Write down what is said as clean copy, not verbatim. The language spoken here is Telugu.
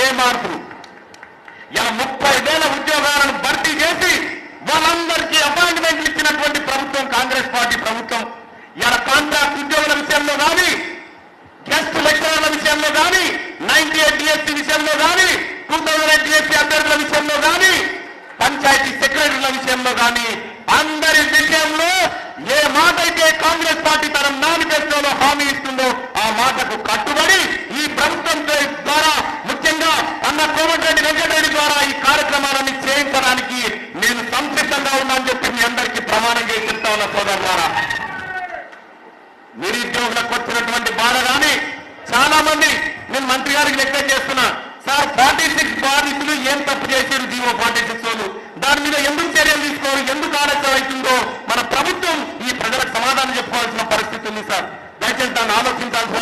ఏ మార్పులు? ఇలా 30,000 ఉద్యోగాలను భర్తీ చేసి వాళ్ళందరికీ అపాయింట్మెంట్లు ఇచ్చినటువంటి ప్రభుత్వం కాంగ్రెస్ పార్టీ ప్రభుత్వం. ఇలా కాంట్రాక్ట్ ఉద్యోగుల విషయంలో కానీ, గెస్ట్ లెక్చరర్ల విషయంలో కానీ, 98 DSC విషయంలో కానీ, 2008 DSC అభ్యర్థుల విషయంలో కానీ, పంచాయతీ సెక్రటరీల విషయంలో కానీ, అందరి విషయంలో ఏ మాట అయితే కాంగ్రెస్ పార్టీ తన మేనిఫెస్టోలో హామీ ఇస్తుందో ఆ మాటకు కట్టుబడి ఈ ప్రభుత్వం ద్వారా, ముఖ్యంగా అన్న కోమటిరెడ్డి వెంకటరెడ్డి ద్వారా ఈ కార్యక్రమాలన్నీ చేయించడానికి నేను సంసిద్ధంగా ఉన్నానని చెప్పి మీ అందరికీ ప్రమాణం చేసి చెప్తా ఉన్న సోదరు ద్వారా. నిరుద్యోగులకు వచ్చినటువంటి బాధ కానీ చాలా మంది, నేను మంత్రి గారికి లెక్క చేస్తున్నా, సార్ 46 బాధితులు ఏం తప్పు చేశారు జీవో 46 వాళ్ళు, దాని మీద ఎందుకు చర్యలు తీసుకోరు, ఎందుకు ఆలస్యం అవుతుందో మన ప్రభుత్వం ఈ ప్రజలకు సమాధానం చెప్పుకోవాల్సిన పరిస్థితి ఉంది సార్. దయచేసి దాన్ని ఆలోచించాల్సిన